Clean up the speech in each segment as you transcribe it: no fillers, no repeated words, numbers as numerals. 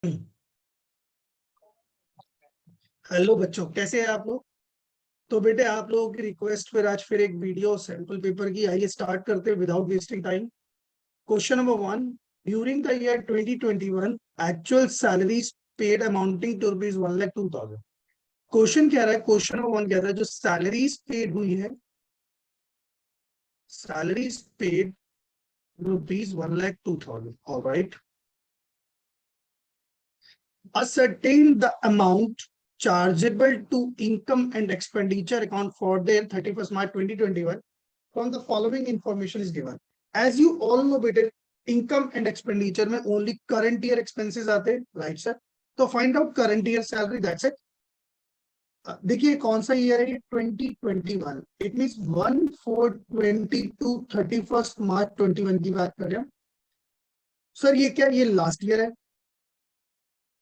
Hello बच्चों, कैसे हैं आप लोग। तो बेटे, आप लोगों की रिक्वेस्ट पर आज फिर एक वीडियो सैंपल पेपर की। आइए स्टार्ट करते हैं without wasting time. Question number 1, during the year 2021 actual salaries paid amounting to rupees 1,02,000। Question क्या रहा है, क्वेश्चन नंबर 1 कह रहा है जो सैलरीज पेड हुई है, salaries paid rupees 1,02,000। Alright, ascertain the amount chargeable to income and expenditure account for the 31st March 2021 from the following information is given. As you all know बेटे, income and expenditure में only current year expenses आते हैं, right sir? तो find out current year salary, that's it. देखिए कौन सा year है, 2021। It means 1/4/22 31st March 2021 की बात कर रहे हैं सर। ये क्या, ये लास्ट ईयर है।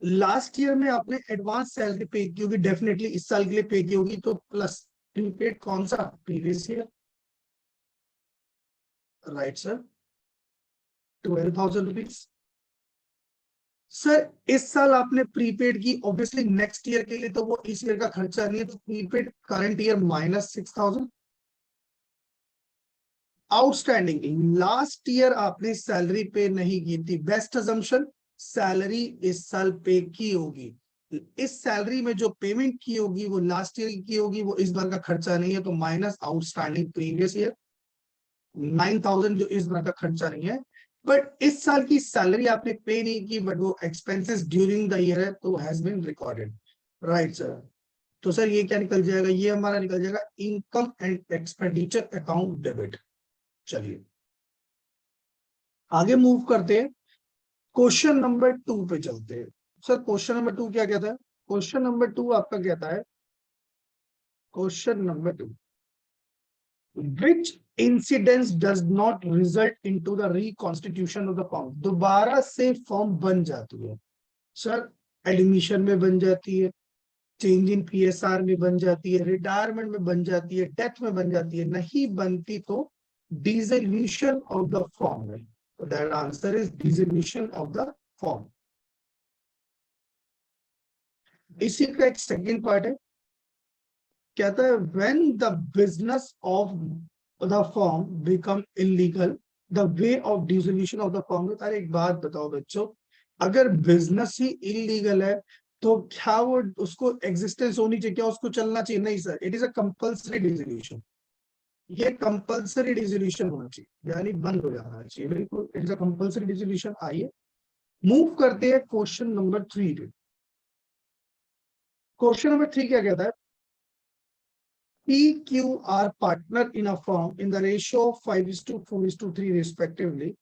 लास्ट ईयर में आपने एडवांस सैलरी पे की होगी, डेफिनेटली इस साल के लिए पे की होगी, तो प्लस प्रीपेड कौन सा, previous year, right sir, 12,000 rupees. Sir इस साल आपने प्रीपेड की, ऑब्वियसली नेक्स्ट ईयर के लिए तो वो इस ईयर का खर्चा नहीं है, तो prepaid current year -6,000। Outstanding, last year आपने सैलरी पे नहीं की थी, बेस्ट अजम्पशन सैलरी इस साल पे की होगी। इस सैलरी में जो पेमेंट की होगी वो लास्ट ईयर की होगी, वो इस बार का खर्चा नहीं है, तो माइनस आउटस्टैंडिंग प्रीवियस ईयर 9,000 जो इस बार का खर्चा नहीं है। बट इस साल की सैलरी आपने पे नहीं की, बट वो एक्सपेंसेस ड्यूरिंग द ईयर है, तो has been recorded, right sir. तो सर ये क्या निकल जाएगा, ये हमारा निकल जाएगा income and expenditure account debit. चलिए आगे मूव करते हैं, क्वेश्चन नंबर 2 पे चलते हैं। सर क्वेश्चन नंबर 2 क्या कहता है, क्वेश्चन नंबर 2 आपका कहता है, question number 2, which incidents does not result into the reconstitution of the firm। दोबारा से फॉर्म बन जाती है सर, एडमिशन में बन जाती है, चेंज इन पीएसआर में बन जाती है, रिटायरमेंट में बन जाती है, डेथ में बन जाती है, नहीं बनती तो डिसोल्यूशन ऑफ द फॉर्म है। तो that answer is dissolution of the form. इसी का एक सेकेंड पार्ट है, कहता है when the business of the firm become illegal the way of dissolution of the firm. अरे एक बात बताओ बच्चों, अगर बिजनेस ही इलीगल है तो क्या वो उसको एग्जिस्टेंस होनी चाहिए, क्या उसको चलना चाहिए? नहीं sir, it is a compulsory dissolution. ये कंपल्सरी डिसोल्यूशन होना चाहिए, यानी बंद हो जाना चाहिए, बिल्कुल it is a compulsory dissolution. आइए मूव करते हैं क्वेश्चन नंबर 3 पे। क्वेश्चन नंबर 3 क्या कहता है, PQ are partner in a firm in the ratio of 5:4:3 respectively.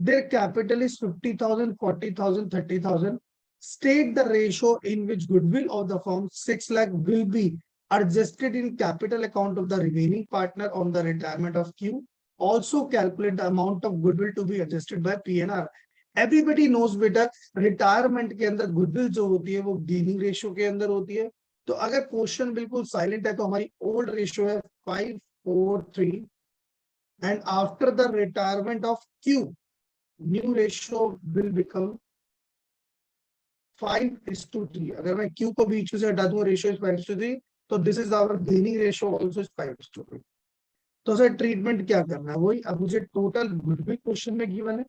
Their capital is 50,000, 40,000, 30,000. State the ratio in which goodwill of the firm 6 lakh will be adjusted in capital account of the remaining partner on the retirement of Q. Also calculate the amount of goodwill to be adjusted by PNR. Everybody knows बेटा, retirement के अंदर goodwill जो होती है वो gaining ratio के अंदर होती है। तो अगर क्वेश्चन बिल्कुल साइलेंट है तो हमारी ओल्ड रेशियो है 5:4:3, and after the retirement of Q new ratio will become 5:3। अगर मैं क्यू को बीच से हटा दूं, रेशियो इज 5:3, तो this is our gaining ratio also is 5:3। तो सर ट्रीटमेंट क्या करना है, वही। अब मुझे टोटल गुडविल क्वेश्चन में गिवन है,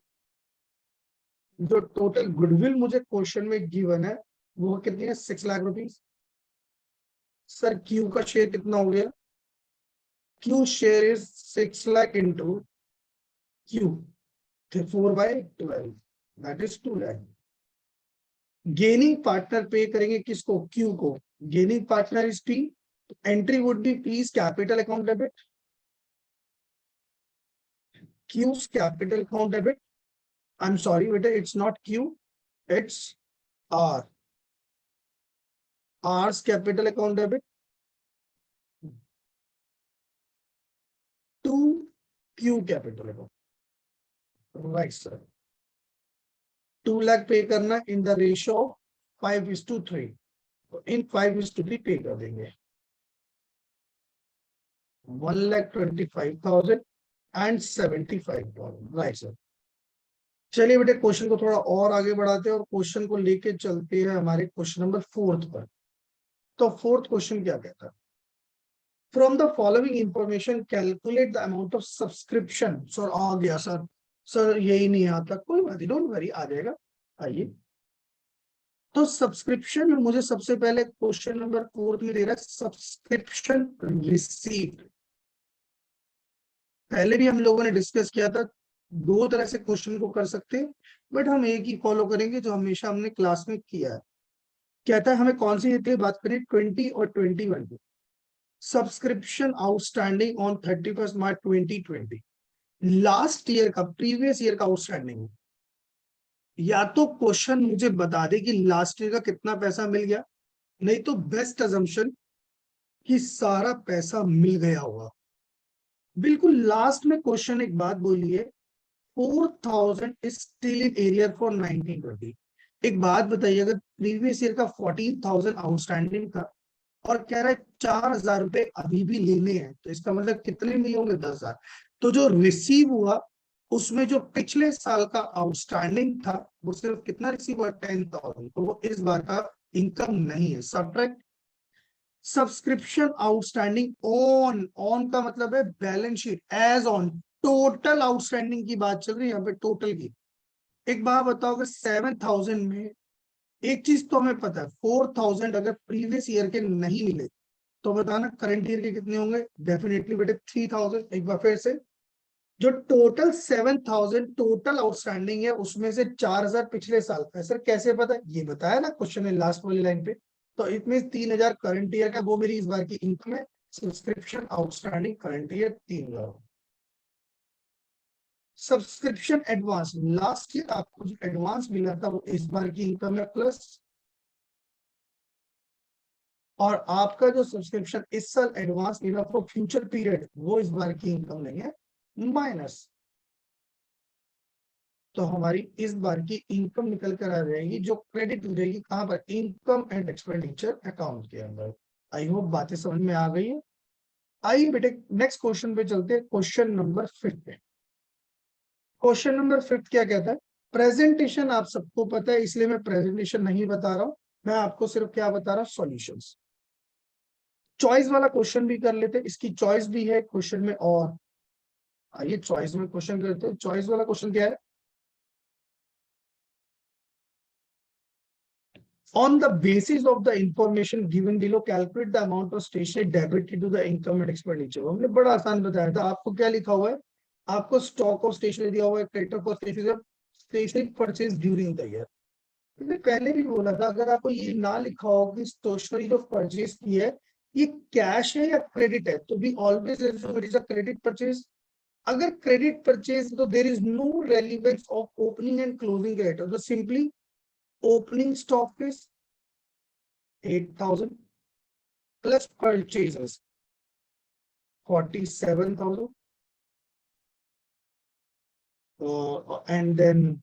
जो टोटल गुडविल मुझे क्वेश्चन में गिवन है वो कितनी है, 6 लाख रुपीज। सर क्यू का शेयर कितना हो गया, Q share is 6 lakh into Q 4/12, that is 2 lakh. Gaining partner पे करेंगे किसको, क्यू को। Gaining partner is P, entry would be P's capital account debit, Q's capital account debit. I am sorry बेटा, it's not Q, it's R, R's capital account debit to Q capital account, right sir. 2 lakh pay करना इन the ratio 5:3, तो इन 5:3 पे कर देंगे 1,25,000 and 75,000, right sir. चलिए बेटे question को थोड़ा और आगे बढ़ाते हैं और क्वेश्चन को लेके चलते हैं हमारे क्वेश्चन नंबर 4 पर। तो 4th क्वेश्चन क्या कहता है, from the following information calculate the amount of subscription. Sir आ गया सर, सर यही नहीं आता, कोई बात नहीं, डोंट वरी, आ जाएगा। आइए, तो सब्सक्रिप्शन में मुझे सबसे पहले क्वेश्चन नंबर 4 में दे रहा है सब्सक्रिप्शन रिसीप्ट। पहले भी हम लोगों ने डिस्कस किया था, दो तरह से क्वेश्चन को कर सकते हैं, बट हम एक ही फॉलो करेंगे जो हमेशा हमने क्लास में किया है। कहता है हमें कौन सी डेट की बात करें, 20 और 21 की। Subscription outstanding on 31 March 2020, last year का, प्रीवियस ईयर का आउटस्टैंडिंग। या तो क्वेश्चन मुझे बता दे कि लास्ट ईयर का कितना पैसा मिल गया, नहीं तो बेस्ट अजम्पशन कि सारा पैसा मिल गया होगा। बिल्कुल लास्ट में क्वेश्चन एक बात बोलिए, 4000 is still in arrear for 1920। एक बात बताइए, अगर प्रीवियस ईयर का 14,000 आउटस्टैंडिंग था और कह रहा है 4,000 रुपए अभी भी लेने हैं, तो इसका मतलब कितने मिले होंगे, 10,000। तो जो रिसीव हुआ उसमें जो पिछले साल का आउटस्टैंडिंग था वो सिर्फ कितना रिसीव हुआ, 10,000, तो वो इस बार का इनकम नहीं है। Subtract subscription outstanding on, on का मतलब है balance sheet, as on, total outstanding की बात चल रही है यहाँ पे, टोटल की। एक बात बताओ, अगर 7,000 में, एक चीज तो हमें पता है, 4,000 अगर प्रीवियस ईयर के नहीं मिले तो बताना करंट ईयर के कितने होंगे, डेफिनेटली बेटे 3,000। एक बार फिर से, जो टोटल 7,000 टोटल आउटस्टैंडिंग है उसमें से 4,000 पिछले साल का है। सर कैसे पता है, ये बताया ना क्वेश्चन है लास्ट वाली लाइन पे। तो इसमें 3,000 करंट ईयर का, वो मेरी इस बार की इनकम है। Subscription outstanding current year 3,000। Subscription advance, last year आपको जो एडवांस मिला था वो इस बार की इनकम है प्लस, और आपका जो सब्सक्रिप्शन इस साल एडवांस मिला फॉर फ्यूचर पीरियड वो इस बार की इनकम नहीं है, माइनस। तो हमारी इस बार की इनकम निकल कर आ जाएगी, जो क्रेडिट हो जाएगी कहां पर, इनकम एंड एक्सपेंडिचर अकाउंट के अंदर। आई होप बातें समझ में आ गई है। आइए बेटे नेक्स्ट क्वेश्चन पे चलते हैं, क्वेश्चन नंबर 5 पे। क्वेश्चन नंबर 5 क्या कहता है, प्रेजेंटेशन आप सबको पता है इसलिए मैं प्रेजेंटेशन नहीं बता रहा हूं, मैं आपको सिर्फ क्या बता रहा हूं, सॉल्यूशंस। चॉइस वाला क्वेश्चन भी कर लेते हैं, इसकी चॉइस भी है क्वेश्चन में। और आइए चॉइस में क्वेश्चन करते हैं। चॉइस वाला क्वेश्चन क्या है, on the basis of the information given below calculate the amount of stationery debited to the income and expenditure। हमने बड़ा आसान बताया था, आपको क्या लिखा हुआ है, आपको स्टॉक ऑफ स्टेशनरी दिया हुआ है, creditor for stationery purchase during the year. मैंने पहले भी बोला था, अगर आपको ये ना लिखा हो कि स्टेशनरी जो परचेज की है ये कैश है या क्रेडिट है, तो भी always it is a credit purchase. अगर क्रेडिट परचेज तो there is no relevance of opening and closing creditor, तो simply opening stock is 8,000 plus purchases 47,000, and then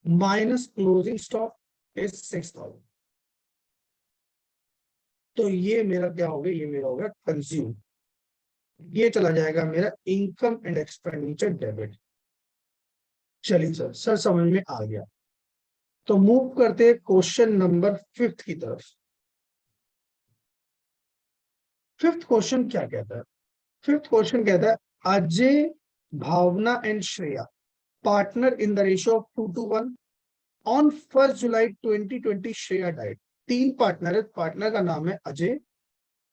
minus closing stock is 6,000। तो ये मेरा क्या हो गया, ये मेरा हो गया कंज्यूम, ये चला जाएगा मेरा इनकम एंड एक्सपेंडिचर डेबिट। चलिए सर, सर समझ में आ गया। तो मूव करते हैं क्वेश्चन नंबर 5 की तरफ। 5th क्वेश्चन क्या कहता है, 5th क्वेश्चन कहता है Ajay, Bhavna and Shreya partner in the ratio of 2:1 on 1 July 2020 Shreya died. 3 partner है, पार्टनर का नाम है Ajay,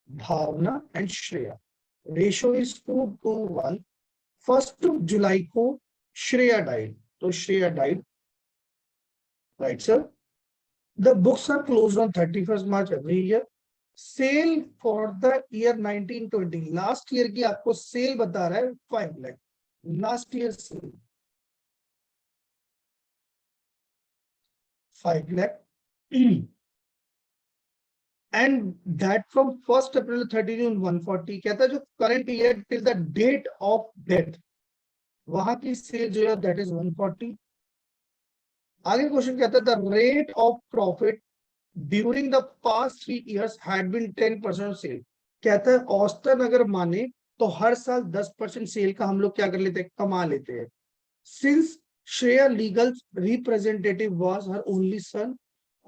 Bhavna and Shreya. Ratio is 2:1। 1 जुलाई को श्रेया डाइड, तो Shreya died, right sir. The books are close on 31 March every year. Sale for the year 1920, last year की आपको sale बता रहा है 5 lakh, last year cell 5 lakh, and that from 1st April to 30 June 140। कहता है जो current year till the date of death, वहां की सेल जो है दैट इज 140। आगे क्वेश्चन कहता है the rate of profit during the past 3 years had been 10% sale. कहता है औसतन अगर माने तो हर साल 10% सेल का हम लोग क्या कर लेते हैं, कमा लेते हैं। Since Shreya legal representative was her only son,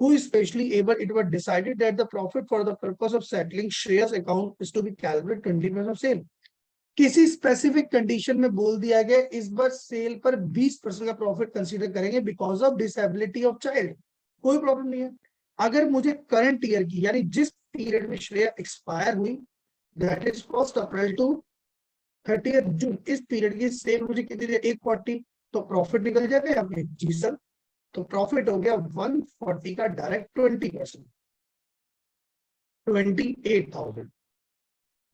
who is specially able. It was decided that the profit for the purpose of settling Shreya's account is to be calculated 20% of sale. किसी specific condition में बोल दिया गया इस बार cell पर 20% का profit consider करेंगे because of disability of child. कोई प्रॉब्लम नहीं है. अगर मुझे करंट ईयर की यानी जिस पीरियड में श्रेया एक्सपायर हुई, दैट इज 1 अप्रैल टू 30 जून, इस पीरियड की सेल मुझे कितनी दी? 140. तो प्रॉफिट निकल जाएगा यहाँ पे. जी सर. तो प्रॉफिट हो गया 140 का डायरेक्ट 20%, 28,000.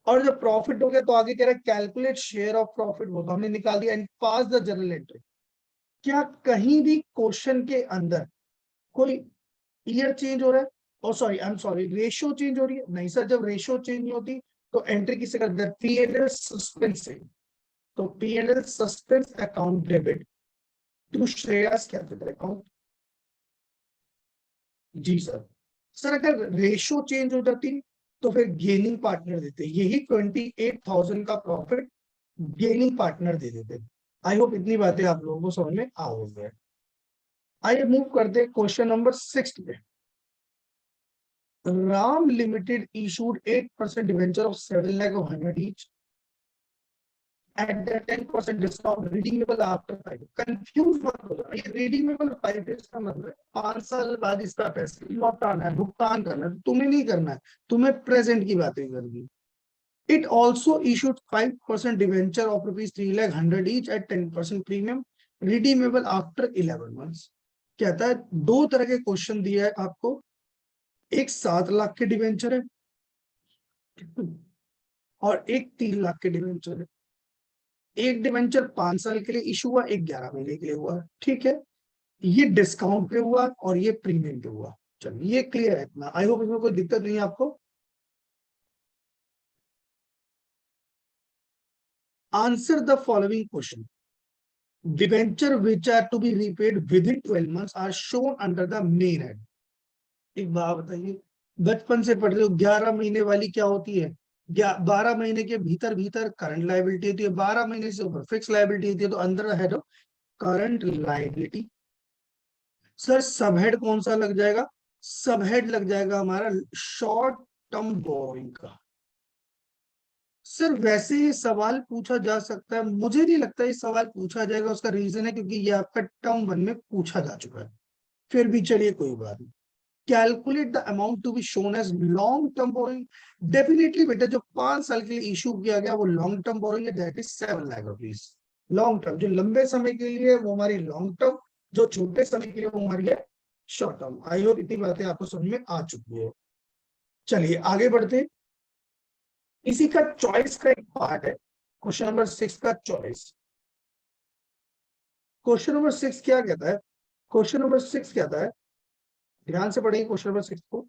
और जब प्रॉफिट हो गया तो आगे कह रहा है कैलकुलेट शेयर ऑफ प्रॉफिट. वो तो हमने निकाल दिया. And pass the journal entry. क्या कहीं भी क्वेश्चन के अंदर कोई ईयर चेंज हो रहा है? और sorry, I am sorry, ratio change हो रही है? नहीं सर. जब रेशियो चेंज नहीं होती तो एंट्री किससे करते हैं? P&L सस्पेंस से. तो P&L suspense account debit to Shreyas capital account. जी सर. सर अगर रेशियो चेंज हो जाती तो फिर गेनिंग पार्टनर देते. यही 28,000 का प्रॉफिट गेनिंग पार्टनर दे देते. आई होप इतनी बातें आप लोगों को समझ में आ गई. आइए मूव करते क्वेश्चन नंबर 6 पे. Ram limited issued 8% debenture of 7 lakh of 100 each at the 10% discount redeemable after 5. Confuse मत हो जाओ. ये redeemable 5 days का मतलब है 5 साल बाद इसका पैसा लौटाना है, भुगतान करना है. तुम्हें नहीं करना है, तुम्हें प्रेजेंट की बातें करनी. It also issued 5% debenture of rupees 3 lakh 100 each at 10% premium, redeemable after 11 months. कहता है दो तरह के क्वेश्चन दिया है आपको. एक 7 लाख के डिवेंचर है और एक 3 लाख के डिवेंचर है. एक डिवेंचर 5 साल के लिए इशू हुआ, एक 11 महीने के लिए हुआ. ठीक है. ये डिस्काउंट पे हुआ और ये प्रीमियम पे हुआ. चलिए ये क्लियर है इतना. आई होप इसमें कोई दिक्कत नहीं है आपको. Answer the following question. Debenture which are to be repaid within 12 months are shown under the main head. एक बात बताइए, बचपन से पढ़ रहे हो 11 महीने वाली क्या होती है? 12 महीने के भीतर भीतर करंट लायबिलिटी होती है, 12 महीने से ऊपर फिक्स लायबिलिटी होती है. तो अंदर head of current liability. Sir सब हेड कौन सा लग जाएगा? सब हेड लग जाएगा हमारा शॉर्ट टर्म बोरोइंग का. सर वैसे ही सवाल पूछा जा सकता है, मुझे नहीं लगता ये सवाल पूछा जाएगा. उसका रीजन है क्योंकि ये आपका टर्म 1 में पूछा जा चुका है. फिर भी चलिए कोई बात नहीं. Calculate the amount to be shown as long term borrowing. Definitely बेटा जो 5 साल के लिए इशू किया गया वो लॉन्ग टर्म बोरोइंग है, that is 7 lakh rupees. Long term. जो लंबे समय के लिए वो हमारी लॉन्ग टर्म, जो छोटे समय के लिए वो हमारी है शॉर्ट टर्म. आई होप इतनी बातें आपको समझ में आ चुकी है. चलिए आगे बढ़ते. इसी का चॉइस का एक पार्ट है क्वेश्चन नंबर 6 का चॉइस. क्वेश्चन नंबर 6 क्या कहता है? क्वेश्चन नंबर 6 कहता है, ध्यान से पढ़िए क्वेश्चन नंबर 6 को,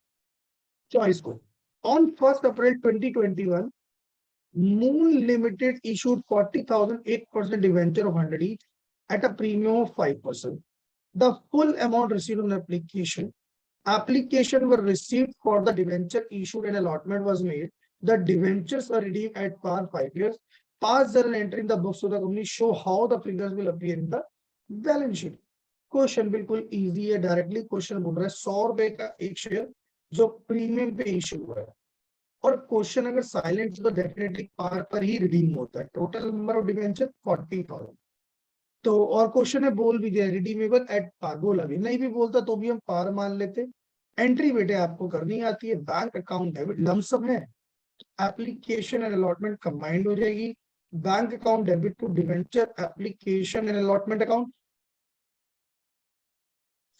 चॉइस को. On 1 April 2021 moon limited issued 40,000 8% debenture of 100 each at a premium of 5%. The full amount received on application were received for the debenture issued and allotment was made. The debentures are redeemed at par 5 years. Pass journal entry in the books of the company show how the figures will appear in the balance sheet. Question बिल्कुल easy है. Directly question बोल रहा है 100 रुपए का एक share जो premium पे इशू हुआ है. और क्वेश्चन अगर साइलेंट तो डेफिनेटली पार पर ही रिडीम होता है. Total number of debenture 40,000. तो और क्वेश्चन है बोल भी दिया रिडीमेबल एट पार. बोला भी नहीं भी बोलता तो भी हम पार मान लेते. एंट्री बेटे आपको करनी आती है. बैंक अकाउंट डेबिट लमसम है, एप्लीकेशन एंड अलॉटमेंट कंबाइंड हो जाएगी. Bank account debit to debenture application and allotment account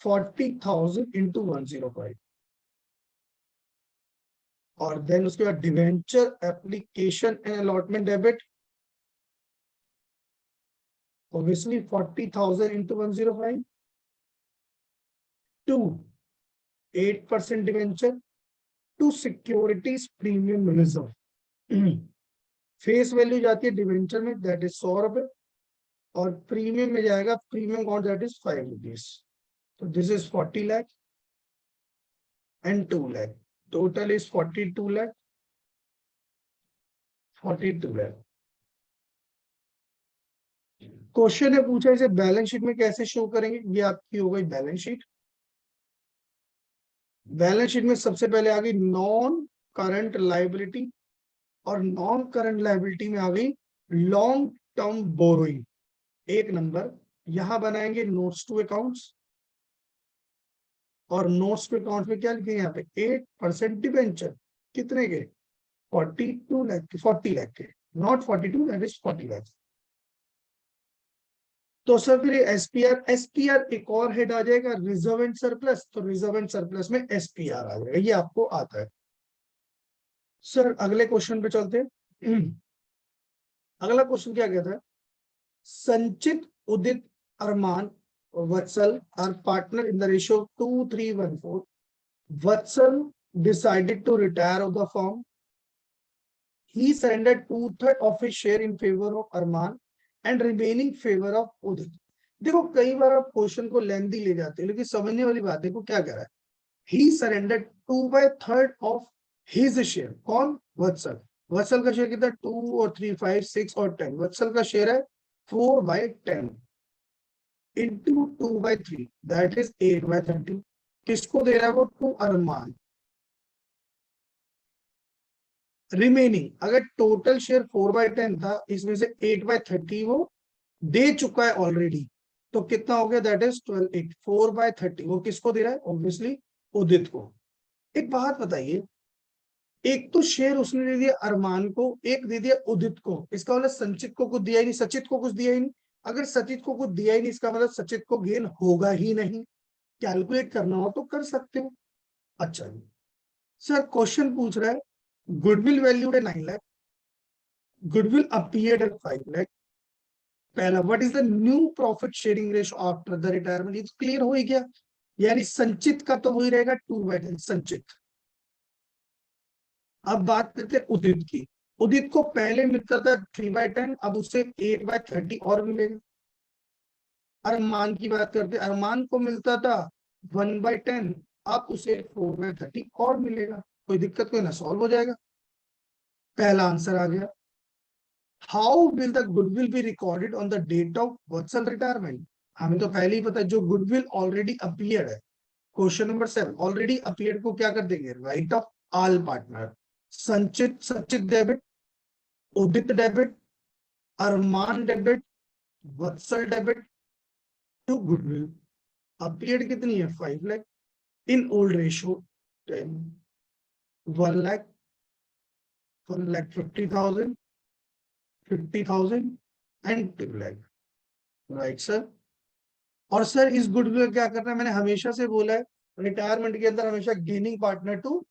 40,000 into 105. और देन उसके बाद debenture application and allotment debit obviously 40,000 into 105 to 8% debenture to securities premium reserve. Face value जाती है debenture में that is 100 रुपए और प्रीमियम में जाएगा premium account that is 5 rupees. तो this is 40 lakh and 2 lakh. Total is 42 lakh. 42 lakh. Question है पूछा इसे बैलेंस शीट में कैसे शो करेंगे, ये आपकी हो गई बैलेंस शीट। बैलेंस शीट में सबसे पहले आ गई नॉन करंट लायबिलिटी, और नॉन करंट लायबिलिटी में आ गई लॉन्ग टर्म बोरोइंग। एक नंबर यहां बनाएंगे नोट्स टू अकाउंट्स, और नोट्स टू अकाउंट में क्या लिखेंगे यहाँ पे 8% डिबेंचर, कितने के 42 लाख के, 40 लाख के, नॉट 42 दैट इज 40 लाख। तो सर फिर एसपीआर, एसपीआर एक और हेड आ जाएगा रिजर्व एंड सरप्लस, तो रिजर्व एंड सरप्लस में एसपीआर आ जाएगा, ये आपको आता है। सर अगले क्वेश्चन पे चलते हैं। अगला क्वेश्चन क्या कहता है, Sanchit, Udit, Armaan, Vatsal are partner in the ratio 2-3-1-4. Vatsal decided to retire of the firm. He surrendered 2/3 of his share in favor of Arman and remaining favor of Udit. देखो कई बार आप क्वेश्चन को लेंथी ले जाते हैं, लेकिन समझने वाली बात देखो क्या कह रहा है। He surrendered 2/3 of his share. कौन? वत्सल। वत्सल का शेयर कितना, 2 और 3, 5, 6 और 10। वत्सल का शेयर है 4/10 into 2/3, that is 8/30। किसको दे रहा है वो, टू अरमान। रिमेनिंग, अगर टोटल शेयर 4/10 था, इसमें से 8/30 वो दे चुका है ऑलरेडी, तो कितना हो गया, दैट इज 12/8। 4/30 वो किसको दे रहा है, ऑब्वियसली उदित को। एक बात बताइए, एक तो शेयर उसने दे दिया अरमान को, एक दे दिया उदित को, इसका मतलब संचित को कुछ दिया ही नहीं, सचित को कुछ दिया ही नहीं। अगर सचित को कुछ दिया ही नहीं, इसका मतलब सचित को गेन होगा ही नहीं। कैलकुलेट करना हो तो कर सकते हो। अच्छा जी सर, क्वेश्चन पूछ रहा है गुडविल वैल्यूड है 9 lakh, goodwill appeared at 5 lakh. पहला, what is the new profit sharing ratio after the retirement, ये क्लियर हो ही गया, यानी संचित का तो वही रहेगा 2/10 संचित। अब बात करते हैं उदित की। उदित को पहले मिलता था 3/10, अब उसे 8/30 और मिलेगा। अरमान की बात करते हैं, अरमान को मिलता था 1/10, अब उसे 4/30 और मिलेगा। कोई दिक्कत कोई ना, सॉल्व हो जाएगा। पहला आंसर आ गया। How will the goodwill be recorded on the date of Vatsal retirement, हमें तो पहले ही पता है, जो गुडविल ऑलरेडी अपीयर्ड है। क्वेश्चन नंबर 7, ऑलरेडी अपीयर्ड को क्या कर देंगे, write off all partner. Sanchit, Sachit debit, Udit debit, Armaan debit, Vatsal debit to goodwill. Appeared कितनी है, 5 lakh, in old ratio 10, 1 lakh, 1,50,000, 50,000 and 2 lakh, right sir. और सर इस गुडविल क्या करना है, मैंने हमेशा से बोला है, रिटायरमेंट के अंदर हमेशा gaining partner to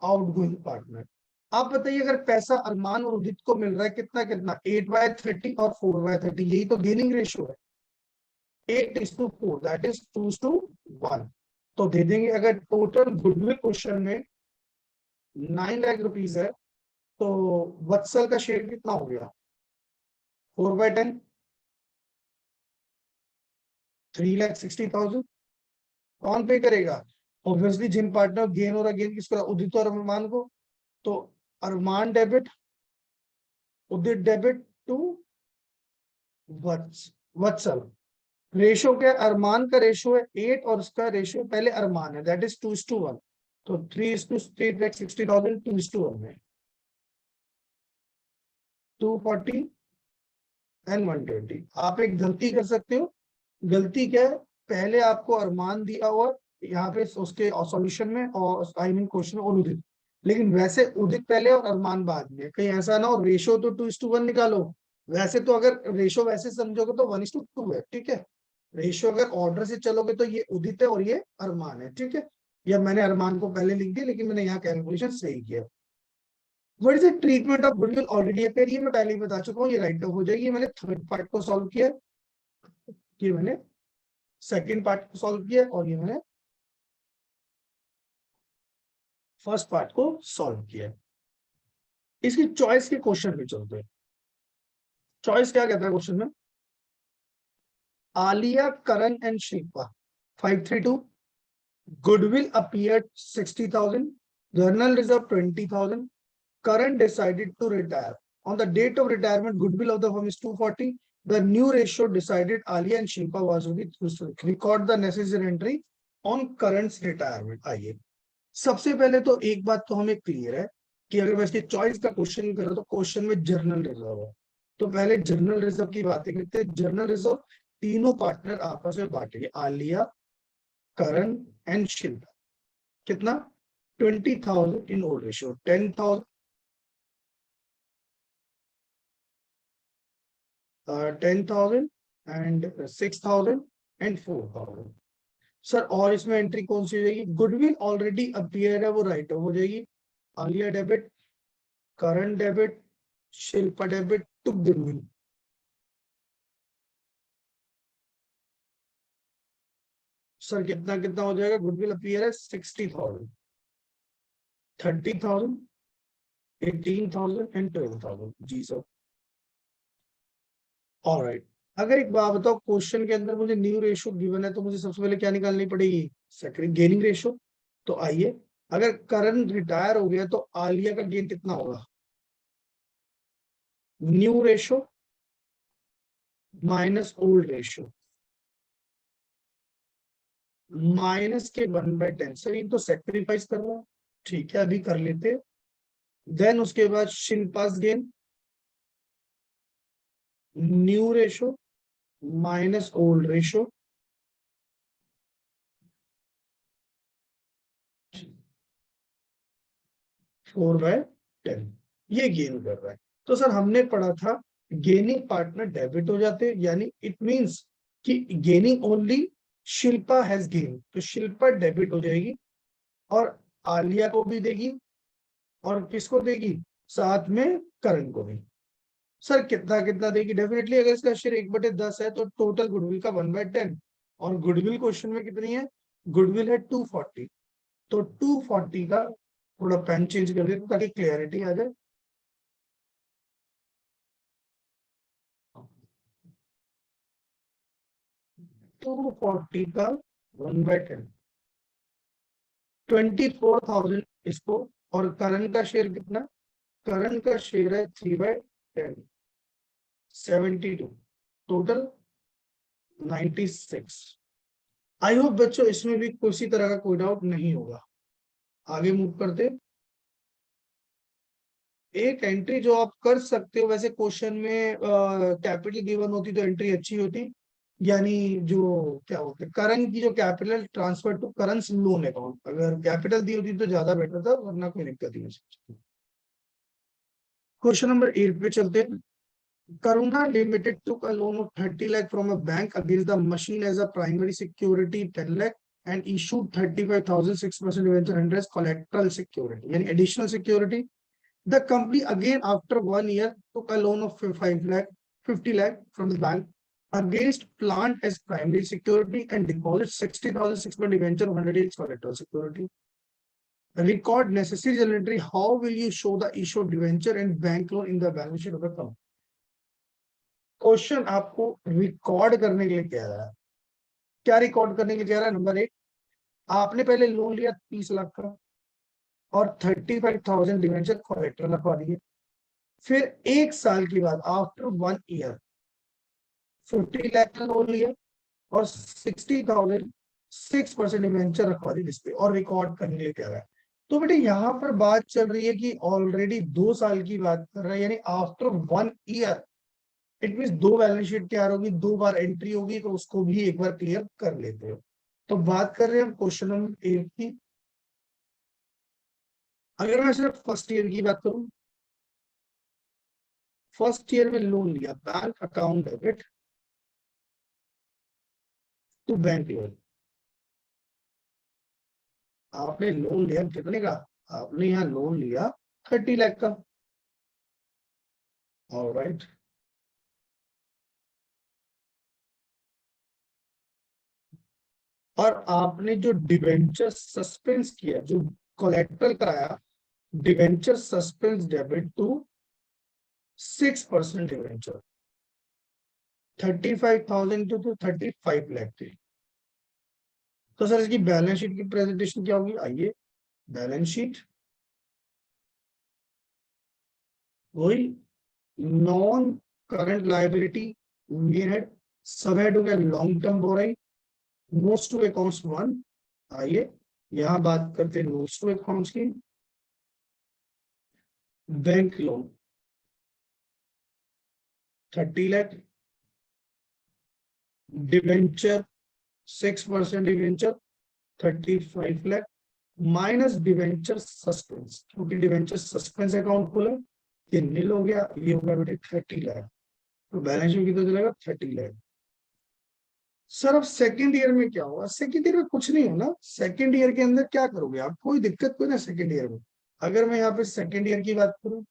outgoing partner. आप बताइए, अगर पैसा अरमान और उदित को मिल रहा है कितना कितना, 8/30 और 4/30, यही तो गेनिंग रेशियो है। 8:4, दैट इज 2:1। तो दे देंगे। अगर टोटल गुडविल क्वेश्चन में 9 लाख रुपीज है, तो वत्सल का शेयर कितना हो गया, 4/10, 3,60,000। कौन पे करेगा, ऑब्वियसली जिन पार्टनर गेन हो रहा, गेन किसको, उदित और अरमान को। तो Armaan debit, Udit debit to Vatsal. Ratio क्या है, अरमान का रेशो है 8 और उसका रेशो पहले अरमान है, दैट इज 2:1। तो 3:3,60,000 2:1 में 240 एंड 120। आप एक गलती कर सकते हो। गलती क्या है, पहले आपको अरमान दिया हुआ यहाँ पे उसके सॉल्यूशन में, और आई मीन क्वेश्चन में, और उदित, लेकिन वैसे उदित पहले और अरमान बाद में, कहीं ऐसा ना हो रेशो तो 2:1 निकालो। वैसे तो अगर रेशो वैसे समझोगे तो 1:2 है, ठीक है। रेशो अगर ऑर्डर से चलोगे तो ये उदित है और ये अरमान है, ठीक है। या मैंने अरमान को पहले लिख दिया, लेकिन मैंने यहाँ कैलकुलेशन सही किया। What is the treatment of goodwill already appear, ये मैं पहले ही बता चुका हूँ, ये राइट ऑफ हो जाएगी। मैंने थर्ड पार्ट को सॉल्व किया, ये मैंने सेकेंड पार्ट को सॉल्व किया, और ये मैंने फर्स्ट पार्ट को सॉल्व किया। इसकी चॉइस के क्वेश्चन पे चलते हैं। चॉइस क्या कहता है क्वेश्चन में, Alia, Karan and Shilpa 532, goodwill appeared 60,000, general reserve 20,000, Current decided to retire. On the date of retirement, goodwill of the firm is 240. The new ratio decided Alia and Shilpa Vasuki record the necessary entry on current retirement. आइए सबसे पहले तो एक बात तो हमें clear है कि अगर मैं इसकी चॉइस का क्वेश्चन करूँ तो क्वेश्चन में जर्नल रिजर्व है। तो पहले जर्नल रिजर्व की बातें करते हैं। जर्नल रिजर्व तीनों पार्टनर आपस में बांटेंगे, आलिया, करण एंड शिल्पा। कितना? 20,000 इन old ratio, 10,000, 10,000 and 6,000 and 4,000। Sir और इसमें एंट्री कौन सी हो जाएगी? गुडविल ऑलरेडी अपीयर है, वो राइट ऑफ हो जाएगी। Aliya debit, current debit, Shilpa debit to goodwill. Sir कितना कितना हो जाएगा? गुडविल अपीयर है 60,000, 30,000, 18,000 एंड 12,000। Ji sir. ऑलराइट, अगर एक बात बताओ, क्वेश्चन के अंदर मुझे न्यू रेशियो गिवन है तो मुझे सबसे पहले क्या निकालनी पड़ेगी? Second gaining ratio. तो आइए, अगर करण रिटायर हो गया तो आलिया का गेन कितना होगा? New ratio minus old ratio minus के 1/10। सर ये तो सेक्रीफाइस कर रहा हूं, ठीक है अभी कर लेते। देन उसके बाद Shilpa's gain, new ratio minus old ratio, 4/10, ये गेन कर रहा है। तो सर हमने पढ़ा था गेनिंग पार्टनर डेबिट हो जाते हैं, यानी इट मींस कि gaining only Shilpa has gain, तो शिल्पा डेबिट हो जाएगी और आलिया को भी देगी और किसको देगी? साथ में करण को भी। सर कितना कितना देगी? डेफिनेटली अगर इसका शेयर 1/10 है तो टोटल गुडविल का 1/10, और गुडविल क्वेश्चन में कितनी है? गुडविल है 240। तो 240 का थोड़ा पेन चेंज कर देते ताकि क्लियरिटी आ जाए। 240 का 1/10, 24,000 इसको। और करण का शेयर कितना? करण का शेयर है 3/10, 72, टोटल 96। आई होप बच्चों इसमें भी किसी तरह का कोई डाउट नहीं होगा। आगे मूव करते। एक एंट्री जो आप कर सकते हो, वैसे क्वेश्चन में कैपिटल गिवन होती तो एंट्री अच्छी होती, यानी जो क्या होते हैं करंट की जो capital transfer to current loan account, अगर कैपिटल दी होती तो ज्यादा बेटर था, वरना कोई दिक्कत नहीं है। क्वेश्चन नंबर 8 पे चलते हैं। Karuna Limited took a loan of 30 lakh from a bank against the machine as a primary security 10 lakh and issued 35,000 6% debenture under as collateral security, yani additional security. The company again after 1 year took a loan of 5 lakh 50 lakh from the bank against plant as primary security and deposit 60,000 6% debenture 100 days collateral security. Record necessary journal entry. How will you show the issue of debenture and bank loan in the balance sheet of the company? Question आपको record करने के लिए कह रहा है। क्या record करने के लिए कह रहा है? नंबर 1, आपने पहले लोन लिया 30 लाख का और 35,000 डिवेंचर कोलेटरल रखवा दिए। फिर 1 साल के बाद आफ्टर 1 ईयर 50 लाख का लोन लिया और 60,000 6% डिवेंचर रखवा दी जिसपे, और रिकॉर्ड करने के लिए कह रहा है। तो बेटे यहाँ पर बात चल रही है कि ऑलरेडी 2 साल की बात कर रहा है, यानी after 1 year. It mean 2 balance sheet तैयार होगी, 2 बार एंट्री होगी, तो उसको भी एक बार क्लियर कर लेते हो। तो बात कर रहे हैं हम क्वेश्चन नंबर 8 की। अगर मैं सिर्फ फर्स्ट ईयर की बात करूं, फर्स्ट ईयर में लोन लिया, bank account debit to bank loan. आपने लोन लिया कितने का? आपने यहाँ लोन लिया 30 लाख का। ऑलराइट, और आपने जो डिवेंचर सस्पेंस किया, जो कोलेट्रल कराया, debenture suspense debit to 6% debenture, 35,000 to 35 lakh थी। तो सर इसकी बैलेंस शीट की प्रेजेंटेशन क्या होगी? आइए, बैलेंस शीट वही non current liability main head, sub head हो गया long term borrowing, notes to accounts 1। आइए यहाँ बात करते हैं नोट्स टू अकाउंट्स की। Bank loan 30 lakh, debenture 6% debenture 35 lakh, minus debenture suspense, क्योंकि डिवेंचर सस्पेंस अकाउंट खोला, ये नील हो गया, ये हो गया बेटे 30 लाख। तो बैलेंस शीट कितना चलेगा 30 लाख। सर अब सेकेंड ईयर में क्या होगा? सेकेंड ईयर में कुछ नहीं होना। सेकेंड ईयर के अंदर क्या करोगे आप? कोई दिक्कत कोई ना सेकेंड ईयर में। अगर मैं यहाँ पे सेकेंड ईयर की बात करूं,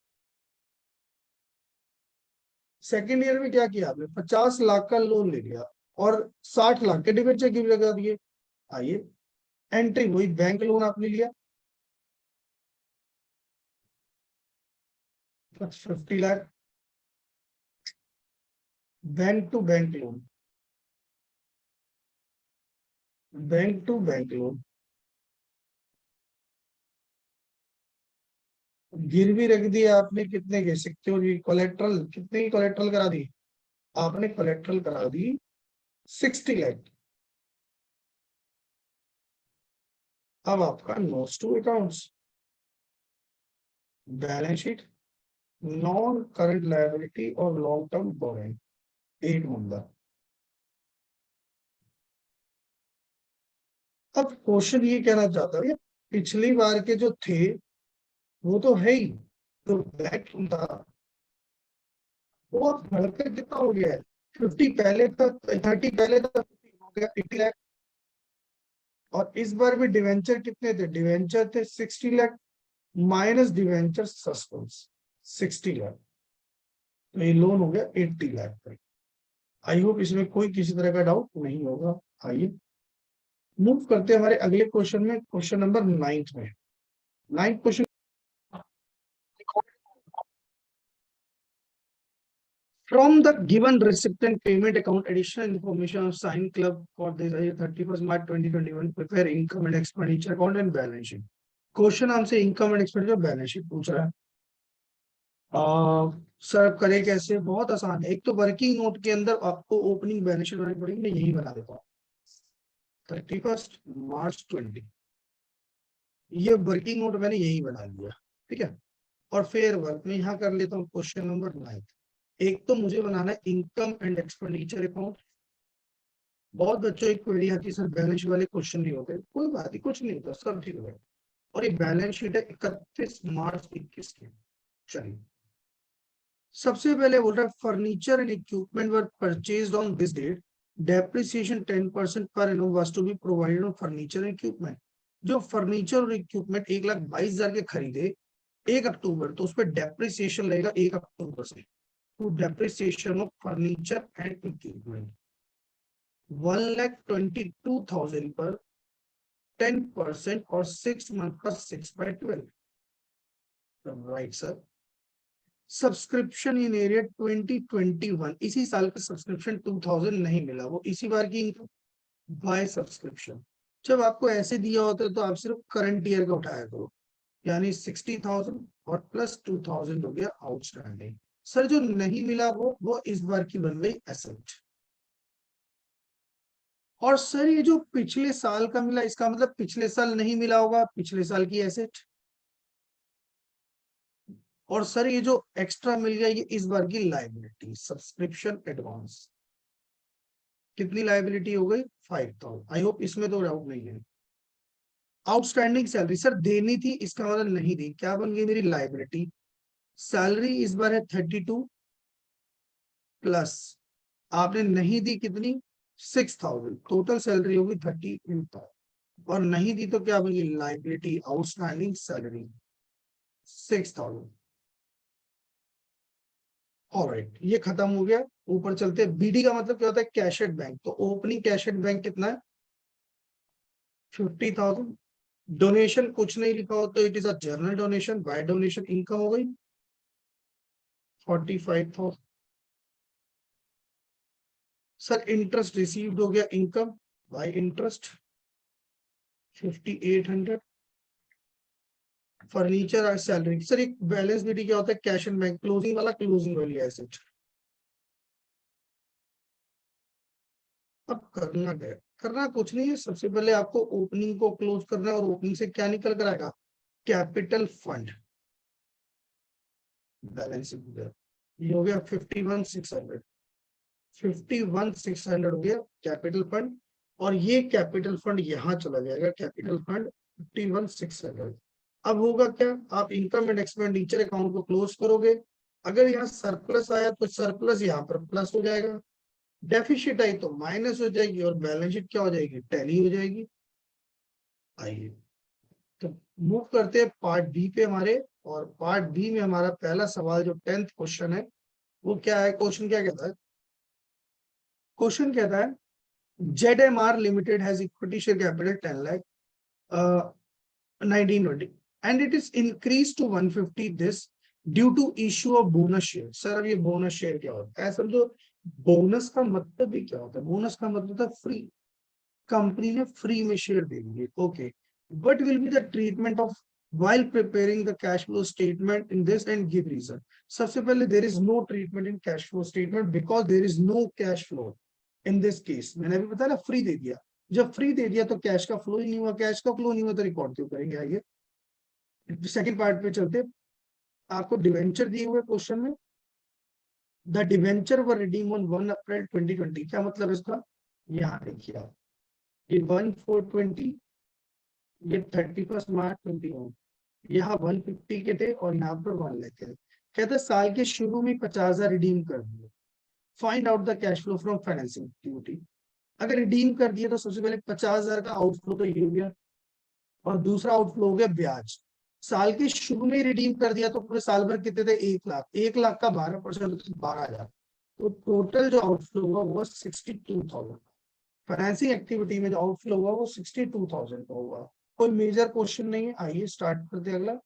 सेकेंड ईयर में क्या किया आपने? 50 लाख का लोन ले लिया और 60 लाख के डिबेंचर की लगा दिए। आइए, एंट्री वही बैंक लोन आपने लिया 50 lakh, bank to bank loan, bank to bank loan, गिरवी रख दिया आपने कितने के? सिक्योरिटी कोलेट्रल कितने की कोलेट्रल करा दी आपने? कोलेट्रल करा दी 60 लाख। अब आपका notes to accounts, balance sheet, non current liability और लॉन्ग टर्म बोरिंग, एक नंबर। अब क्वेश्चन ये कहना चाहता है, पिछली बार के जो थे वो तो है ही, तो बैक था बहुत भड़का कितना हो गया है? 50 पहले तक, 30 पहले तक, 50 हो गया 80 लाख। और इस बार भी डिवेंचर कितने थे? डिवेंचर थे 60 lakh, minus debenture suspense 60 lakh, तो ये लोन हो गया 80 लाख का। आई होप इसमें कोई किसी तरह का डाउट नहीं होगा। आइए मूव करते हैं हमारे अगले क्वेश्चन में, क्वेश्चन नंबर 9 में। 9 question, from the given recipient payment account, additional information of sign club for the 31st March 2021, prepare income and expenditure account and balance sheet. Question हमसे income and expenditure balance sheet पूछ रहा है। Sir करे कैसे? बहुत आसान है। एक तो वर्किंग नोट के अंदर आपको ओपनिंग बैलेंस शीट बनानी पड़ेगी, मैं यही बना देता हूँ 31 मार्च 20, ये वर्किंग नोट मैंने यही बना लिया। ठीक है, और फिर वर्क में यहाँ कर लेता हूँ क्वेश्चन नंबर 9। एक तो मुझे बनाना है इनकम एंड एक्सपेंडिचर अकाउंट। बहुत बच्चों की क्वेरी आती है सर बैलेंस शीट वाले क्वेश्चन नहीं होते, कोई बात नहीं, कुछ नहीं होता, सब ठीक है। और ये बैलेंस शीट है 31 मार्च 21 की। चलिए, सबसे पहले बोल रहा है furniture and equipment were purchased on this date, depreciation 10% per annum was to be provided on furniture and equipment. जो फर्नीचर और इक्विपमेंट 1,22,000 के खरीदे 1 अक्टूबर, तो उस पर डेप्रिसिएशन लगेगा 1 अक्टूबर से। तो depreciation of furniture and equipment 1,22,000 पर 10% और 6 मंथ का 6/12। Right sir. Subscription in area 2021, इसी साल का सब्सक्रिप्शन 2000 नहीं मिला, वो इसी बार की इनकम बाय सब्सक्रिप्शन। जब आपको ऐसे दिया होता है तो आप सिर्फ करंट ईयर का उठाया करो, यानी 60,000 और प्लस 2000 हो गया आउटस्टैंडिंग। सर जो नहीं मिला वो इस बार की बन गई एसेट। और सर ये जो पिछले साल का मिला, इसका मतलब पिछले साल नहीं मिला होगा, पिछले साल की एसेट। और सर ये जो एक्स्ट्रा मिल गया ये इस बार की लायबिलिटी, सब्सक्रिप्शन एडवांस। कितनी लायबिलिटी हो गई? 5,000। आई होप इसमें तो डाउट नहीं है। आउटस्टैंडिंग सैलरी सर देनी थी, इसका मतलब नहीं दी, क्या बन गई मेरी लायबिलिटी? सैलरी इस बार है 32 प्लस आपने नहीं दी कितनी? 6,000, टोटल सैलरी होगी 38,000। और नहीं दी तो क्या बनी? Liability outstanding salary 6,000। ऑलराइट, ये खत्म हो गया। ऊपर चलते हैं, बीडी का मतलब क्या होता है? Cash at bank. तो ओपनिंग कैश एट बैंक कितना है? 50,000। डोनेशन कुछ नहीं लिखा हो तो it is a journal donation, by donation income हो गई 45,000। सर इंटरेस्ट रिसीव्ड हो गया इनकम बाय इंटरेस्ट 5,800। फर्नीचर और सैलरी। सर एक बैलेंस बीडी क्या होता है? कैश एंड बैंक, क्लोजिंग वाला, क्लोजिंग वाली एसेट। अब करना क्या है? करना कुछ नहीं है, सबसे पहले आपको ओपनिंग को क्लोज करना है और ओपनिंग से क्या निकल कर आएगा? कैपिटल फंड बैलेंस ये हो गया 51,600। 51,600 हो गया कैपिटल फंड, और ये कैपिटल फंड यहाँ चला जाएगा, कैपिटल फंड 51,600। अब होगा क्या? आप इनकम एंड एक्सपेंडिचर अकाउंट को क्लोज करोगे। अगर यहाँ सरप्लस आया तो सरप्लस यहाँ पर प्लस हो जाएगा, डेफिशिट आई तो माइनस हो जाएगी, और बैलेंस शीट क्या हो जाएगी? टैली हो जाएगी। आइए तो मूव करते हैं पार्ट बी पे हमारे, और पार्ट बी में हमारा पहला सवाल जो 10th क्वेश्चन है वो क्या है? क्वेश्चन क्या कहता है? क्वेश्चन कहता है ZMR Limited has equity share capital 10 lakh 1920 and it is increased to 150 this due to issue of bonus share। Sir अब ये बोनस शेयर क्या होता है? समझो बोनस का मतलब भी क्या होता है? बोनस का मतलब था फ्री, कंपनी ने फ्री में शेयर दे दिए। Okay, what will be the treatment of while preparing the cash flow statement in this and give reason। सबसे पहले there is no treatment in cash flow statement because there is no cash flow in this case। मैंने अभी बताया ना, free दे दिया, जब free दे दिया तो कैश का फ्लो ही नहीं हुआ, कैश का फ्लो नहीं हुआ तो रिकॉर्ड क्यों करेंगे? आइए सेकंड पार्ट पे चलते। आपको डिवेंचर दिए हुए क्वेश्चन में, the debenture were redeem on 1 अप्रैल 2020। क्या मतलब इसका? यहाँ देखिए आप, ये 1/4/20, ये 31 मार्च 21, यहाँ 150 के थे और यहाँ पर 1 लाख थे। कहते साल के शुरू में 50,000 रिडीम कर दिए। Find out the cash flow from financing activity. अगर रिडीम कर दिए तो सबसे पहले 50,000 का आउटफ्लो तो ये हो गया, और दूसरा आउटफ्लो हो गया ब्याज। साल के शुरू में रिडीम कर दिया तो पूरे साल भर कितने थे? 1 लाख। 1 लाख का 12% 12,000, तो टोटल जो आउटफ्लो हुआ वो 62,000। फाइनेंसिंग एक्टिविटी में जो आउटफ्लो हुआ वो 62,000 का हुआ। कोई मेजर क्वेश्चन नहीं है। आइए स्टार्ट करते अगला।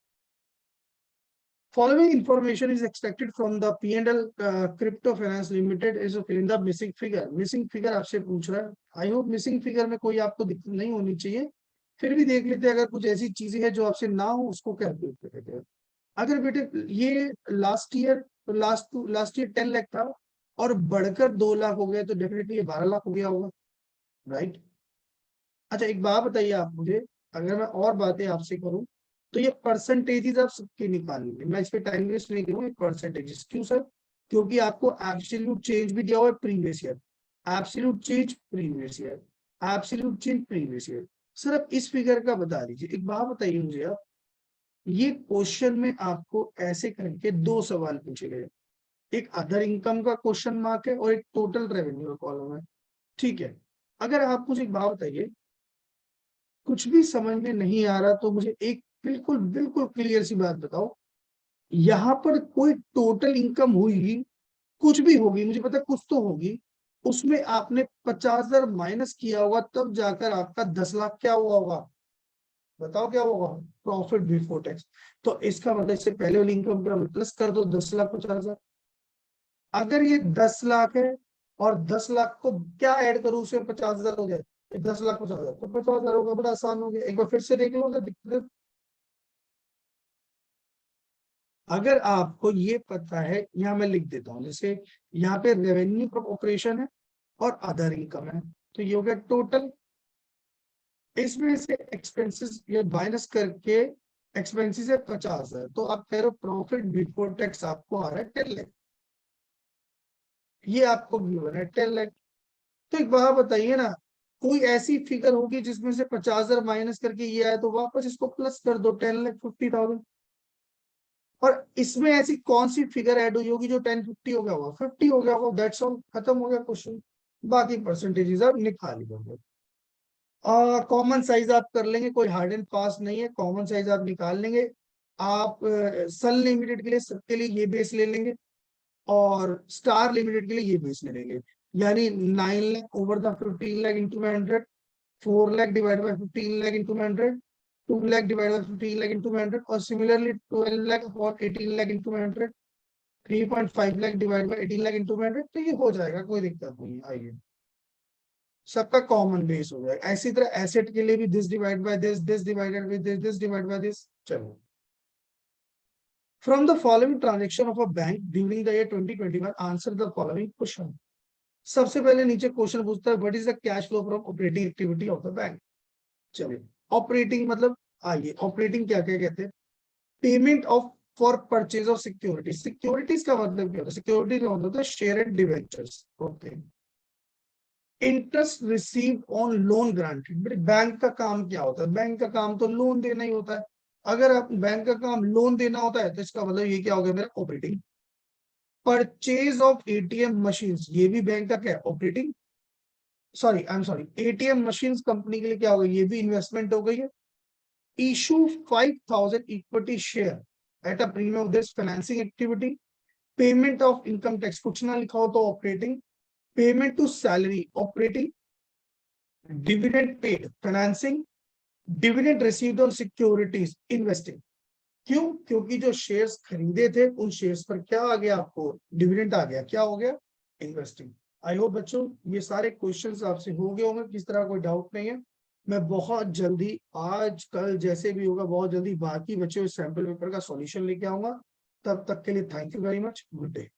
Following information is expected from the P&L Crypto Finance Limited is to fill in the missing figure। Missing figure आपसे पूछ रहा है। आई होप मिसिंग फिगर में कोई आपको दिक्कत नहीं होनी चाहिए, फिर भी देख लेते हैं अगर कुछ ऐसी चीजें हैं जो आपसे ना हो उसको कैलकुलेट कर लेते हैं। अगर बेटे ये लास्ट ईयर 10 लाख था और बढ़कर 2 लाख हो गया तो डेफिनेटली ये 12 लाख हो गया होगा, राइट। अच्छा एक बात बताइए आप मुझे, अगर मैं और बातें आपसे करूं तो ये परसेंटेजेस आप सबके निकालेंगे, मैं इस पे टाइम वेस्ट नहीं करूंगा। परसेंटेजेस क्यों सर? क्योंकि आपको एब्सोल्यूट चेंज भी दिया हुआ है previous year, absolute change previous year, absolute change previous year. Sir अब इस फिगर का बता दीजिए। एक बात बताइए मुझे आप, ये क्वेश्चन में आपको ऐसे करके 2 सवाल पूछे गए, एक अदर इनकम का क्वेश्चन मार्क है और एक टोटल रेवेन्यू का कॉलम है, ठीक है। अगर आप मुझे एक बात बताइए, कुछ भी समझ में नहीं आ रहा तो मुझे एक बिल्कुल बिल्कुल क्लियर सी बात बताओ, यहाँ पर कोई टोटल इनकम हुई, कुछ भी होगी, मुझे पता है कुछ तो होगी, उसमें आपने 50,000 माइनस किया होगा तब जाकर आपका 10 लाख क्या हुआ होगा? बताओ क्या होगा? Profit before tax. तो इसका मतलब इससे पहले वाली इनकम पर प्लस कर दो 10,50,000। अगर ये 10 लाख है और 10 लाख को क्या ऐड करूं उसमें 50,000 हो जाए, 10,50,000 तो 50,000 होगा। बड़ा आसान हो गया, एक बार फिर से देख लो दिक्कत। अगर आपको ये पता है, यहाँ मैं लिख देता हूँ, जैसे यहाँ पे रेवेन्यू फ्रॉम ऑपरेशन है और अदर इनकम है, तो ये हो गया टोटल। इसमें से एक्सपेंसेस ये माइनस करके एक्सपेंसेस है 50,000, तो आप कह रहे हो प्रॉफिट बिफोर टैक्स आपको आ रहा है 10 लाख, ये आपको गिवन है 10 लाख। तो एक बात बताइए ना, कोई ऐसी फिगर होगी जिसमें से 50,000 माइनस करके ये आया तो वापस इसको प्लस कर दो 10,50,000। और इसमें ऐसी कौन सी फिगर ऐड हुई होगी जो 1050 हो गया होगा, 50 हो गया होगा, दैट्स ऑल, खत्म हो गया क्वेश्चन। बाकी परसेंटेजेस आप निकाल लोगे। कॉमन साइज आप कर लेंगे, कोई हार्ड एंड फास्ट नहीं है, कॉमन साइज आप निकाल लेंगे। आप सन लिमिटेड के लिए सबके लिए ये बेस ले लेंगे और स्टार लिमिटेड के लिए ये बेस ले लेंगे, यानी 9 lakh over the 15 lakh into 100, 4 lakh divide by 15 lakh into 100, 2 lakh divided by 15 lakh into 100, और similarly 12 lakh और 18 lakh into 100, 3.5 lakh divided by 18 lakh into 100, तो ये हो जाएगा, कोई दिक्कत नहीं है। आइए सबका कॉमन बेस हो जाएगा। ऐसी तरह एसेट के लिए भी this divide by this divided with this divide by this. चलो, from the following transaction of a bank during the year 2021 answer the following question. सबसे पहले नीचे क्वेश्चन पूछता है what is the cash flow from operating activity of the bank. चलिए operating मतलब आइए operating क्या क्या कहते हैं, payment of for purchase of security, securities का मतलब क्या होता है, सिक्योरिटी का मतलब होता है शेयर एंड डिवेंचर्स होते हैं। Interest receive on loan granted, bank का काम क्या होता है, बैंक का काम तो लोन देना ही होता है। अगर आप बैंक का काम लोन देना होता है तो इसका मतलब ये क्या हो गया मेरा operating. Purchase of ATM machine, ये भी बैंक का क्या है operating, sorry I am sorry, ATM machine company के लिए क्या हो गई, ये भी इन्वेस्टमेंट हो गई है। Issue 5,000 equity share at a premium, this financing activity. Payment of income tax कुछ ना लिखा हो तो operating. Payment to salary operating. Dividend paid financing. Dividend received on securities investing. क्यों, क्योंकि जो शेयर्स खरीदे थे उन शेयर्स पर क्या आ गया, आपको डिविडेंड आ गया, क्या हो गया, इन्वेस्टिंग। आई होप बच्चों ये सारे क्वेश्चंस आपसे हो गए होंगे, किस तरह कोई डाउट नहीं है। मैं बहुत जल्दी आज कल जैसे भी होगा बहुत जल्दी बाकी बचे हुए सैंपल पेपर का सॉल्यूशन लेके आऊंगा। तब तक के लिए thank you very much, good day.